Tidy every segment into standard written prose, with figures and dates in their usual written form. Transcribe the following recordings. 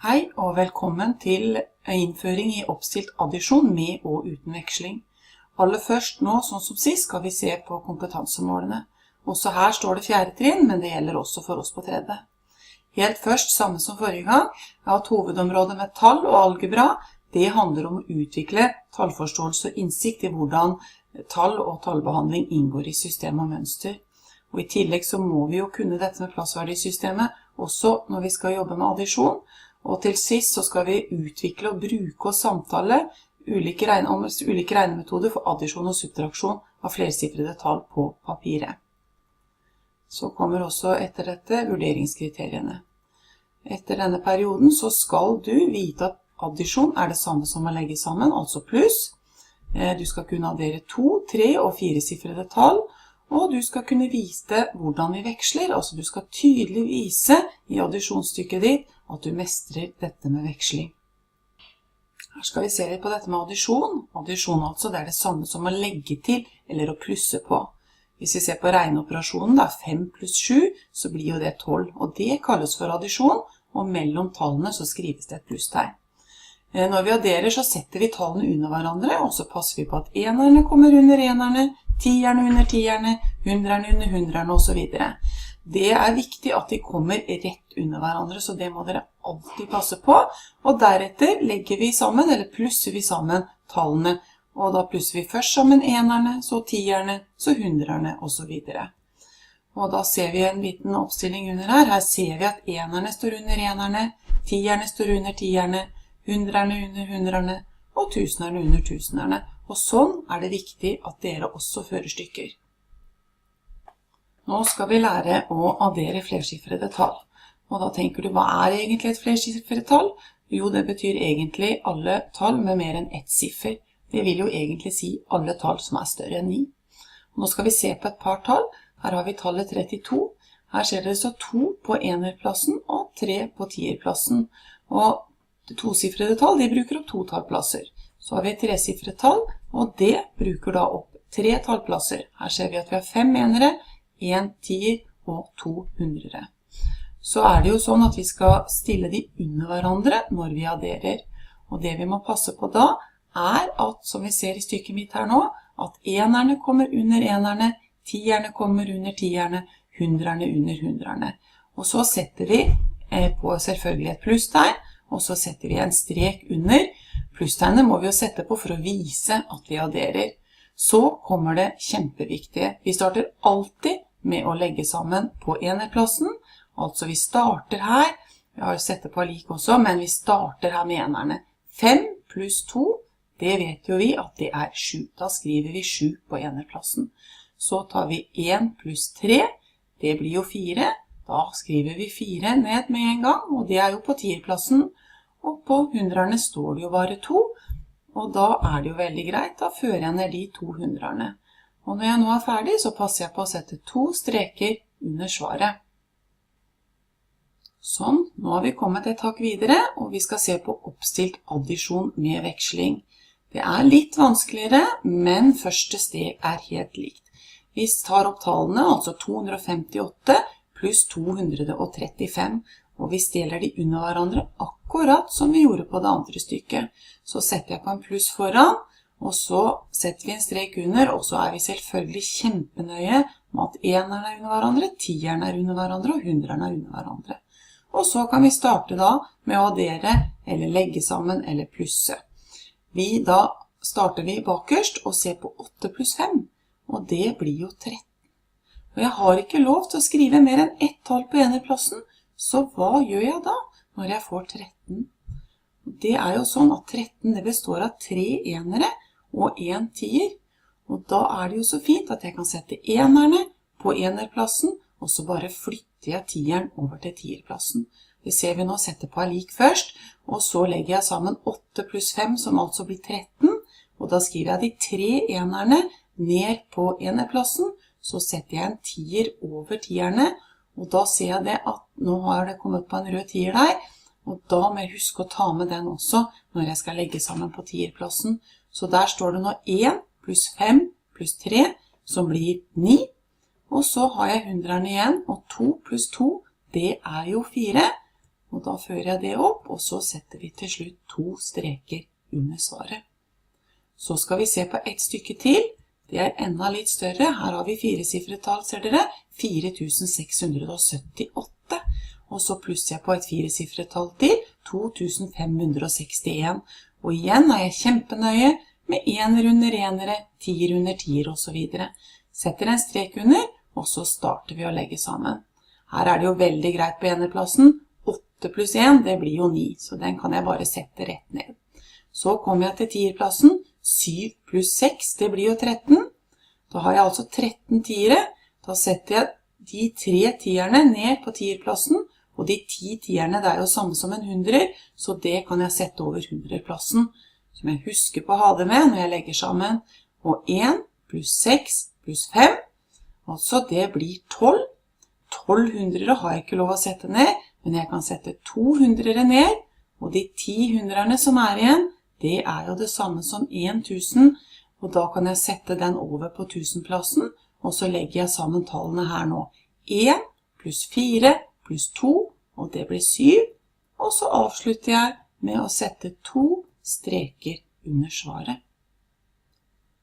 Hei og velkommen til innføring i oppstilt addisjon med og uten veksling. Aller først nå, sånn som sist, skal vi se på kompetansemålene. Også her står det 4. trinn, men det gjelder også for oss på 3. Helt først, samme som forrige gang, at hovedområdet med tall og algebra, det handler om å utvikle tallforståelse og innsikt i hvordan tall og tallbehandling inngår i system og mønster. Og i tillegg så må vi jo kunne dette med plassverdisystemet, også når vi skal jobbe med addisjon. Og til sist så skal vi utvikle og bruke og samtale ulike regnemetoder for addisjon og subtraksjon av flersifrede tall på papiret. Så kommer også etter dette vurderingskriteriene. Etter denne perioden så skal du vite at addisjon er det samme som å legge sammen, altså pluss. Du skal kunne addere 2, 3 og 4-sifrede tall, og du skal kunne vise hvordan vi veksler, altså du skal tydelig vise i addisjonsstykket ditt at du mestrer dette med veksling. Her skal vi se litt på dette med addisjon. Addisjon altså, det er det samme som å legge til eller å plusse på. Hvis vi ser på regneoperasjonen, det er 5 pluss 7, så blir jo det 12, og det kalles for addisjon, og mellom tallene så skrives det et plusstegn. Når vi adderer så setter vi tallene under hverandre, og så passer vi på at enerne kommer under enerne, tierne under tierne, hundrerne under hundrerne og så videre. Det er viktig at de kommer rett under hverandre, så det må dere alltid passe på. Og deretter legger vi sammen, eller plusser vi sammen tallene. Og da plusser vi først sammen enerne, så tierne, så hundrerne og så videre. Og da ser vi en liten oppstilling under her. Her ser vi at enerne står under enerne, tierne står under tierne, hundrerne under hundrerne og tusenerne under tusenerne. Og sånn er det viktig at dere også fører stykker. Nå skal vi lære å addere flersifrede tall. Og da tenker du, hva er egentlig et flersifret tall? Jo, det betyr egentlig alle tall med mer enn ett siffer. Det vil jo egentlig si alle tall som er større enn 9. Nå skal vi se på et par tall. Her har vi tallet 32. Her ser dere så 2 på enerplassen og 3 på tierplassen. Og tosifrede tall, de bruker opp 2 tallplasser. Så har vi et tresifret tall, og det bruker da opp 3 tallplasser. Her ser vi at vi har 5 enere, 1 tier og 2 hundrere. Så er det jo sånn at vi skal stille de under hverandre når vi adderer. Og det vi må passe på da er at, som vi ser i stykket mitt her nå, at enerne kommer under enerne, tierne kommer under tierne, hundrerne under hundrerne. Og så setter vi på selvfølgelig et plusstegn, og så setter vi en strek under. Plusstegnet må vi jo sette på for å vise at vi adderer. Så kommer det kjempeviktige. Vi starter alltid med å legge sammen på enerplassen. Altså vi starter her, vi har sett det på lik også, men vi starter her med enerne. 5 pluss 2, det vet jo vi at det er 7. Da skriver vi 7 på enerplassen. Så tar vi 1 pluss 3, det blir jo 4. Da skriver vi 4 ned med en gang, og det er jo på tierplassen. Og på hundrerne står det jo bare 2, og da er det jo veldig greit, da fører jeg ned de 2 hundrerne. Og når jeg nå er ferdig, så passer jeg på å sette 2 streker under svaret. Sånn, nå har vi kommet et hakk videre, og vi skal se på oppstilt addisjon med veksling. Det er litt vanskeligere, men første steg er helt likt. Vi tar opp tallene, altså 258 pluss 235, og vi deler de under hverandre akkurat som vi gjorde på det andre stykket. Så setter jeg på en pluss foran, og så setter vi en strek under, og så er vi selvfølgelig kjempenøye med at enerne er under hverandre, tierne er under hverandre og hundrerne er under hverandre. Og så kan vi starte da med å addere, eller legge sammen, eller plusse. Da starter vi bakerst og ser på 8 pluss 5, og det blir jo 13. Og jeg har ikke lov til å skrive mer enn ett tall på enerplassen, så hva gjør jeg da når jeg får 13? Det er jo sånn at 13 det består av 3 enere og 1 tier. Og da er det jo så fint at jeg kan sette enerne på enerplassen, og så bare flytter jeg tieren over til tierplassen. Det ser vi nå setter på lik først, og så legger jeg sammen 8 pluss 5, som altså blir 13. Og da skriver jeg de 3 enerne ned på enerplassen, så setter jeg en tier over tierne, og da ser jeg det at nå har det kommet på en rød tier der, og da må jeg huske å ta med den også når jeg skal legge sammen på tierplassen. Så der står det nå 1 pluss 5 pluss 3, som blir 9. Og så har jeg hundrerne igjen, og 2 pluss 2, det er jo 4. Og da fører jeg det opp, og så setter vi til slutt 2 streker under svaret. Så skal vi se på et stykke til. Det er enda litt større. Her har vi 4-sifret tall, ser dere. 4678. Og så plusser jeg på et 4-sifret tall til. 2561. Og igjen er jeg kjempenøye med ener under enere, tier under tier og så videre. Setter en strek under, og så starter vi å legge sammen. Her er det jo veldig greit på enerplassen. 8 pluss 1, det blir jo 9, så den kan jeg bare sette rett ned. Så kommer jeg til tierplassen. 7 pluss 6, det blir jo 13. Da har jeg altså 13 tiere. Da setter jeg de 3 tierne ned på tierplassen, og de 10 tierne det er jo samme som en 100, så det kan jeg sette over 100-plassen. Som jeg husker på å ha det med når jeg legger sammen. Og 1 pluss 6 pluss 5, altså det blir 12. 12 hundrere har jeg ikke lov å sette ned, men jeg kan sette 2 hundrere ned, og de 10 hundrerne som er igjen, det er jo det samme som 1000, og da kan jeg sette den over på 1000-plassen, og så legger jeg sammen tallene her nå. 1 pluss 4 pluss 2, og det blir 7, og så avslutter jeg med å sette 2 streker under svaret.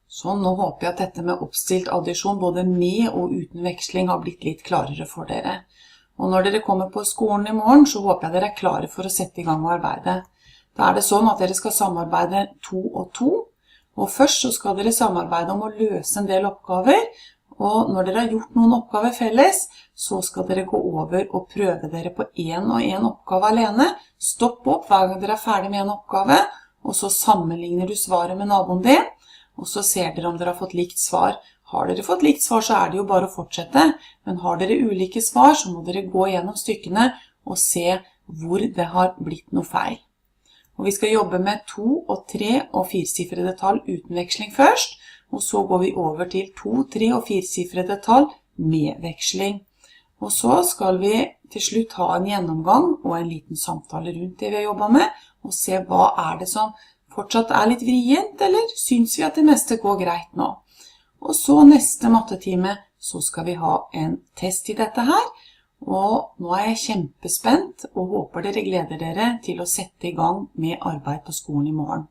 Så nå håper jeg at dette med oppstilt addisjon både med og uten veksling har blitt litt klarere for dere. Og når dere kommer på skolen i morgen, så håper jeg dere er klare for å sette i gang og arbeide. Da er det sånn at dere skal samarbeide 2 og 2, og først så skal dere samarbeide om å løse en del oppgaver, og når dere har gjort noen oppgaver felles, så skal dere gå over og prøve dere på en og en oppgave alene. Stopp opp hver gang dere er ferdig med en oppgave, og så sammenligner du svaret med naboen din, og så ser dere om dere har fått likt svar. Har dere fått likt svar, så er det jo bare å fortsette, men har dere ulike svar, så må dere gå gjennom stykkene og se hvor det har blitt noe feil. Og vi skal jobbe med 2 og 3 og 4-sifrede tall uten veksling først, og så går vi over til 2, 3 og 4-sifrede tall med veksling. Og så skal vi til slutt ha en gjennomgang og en liten samtale rundt det vi har jobbet med, og se hva er det som fortsatt er litt vrient, eller synes vi at det meste går greit nå. Og så neste mattetime så skal vi ha en test i dette her, og nå er jeg kjempespent og håper dere gleder dere til å sette i gang med arbeid på skolen i morgen.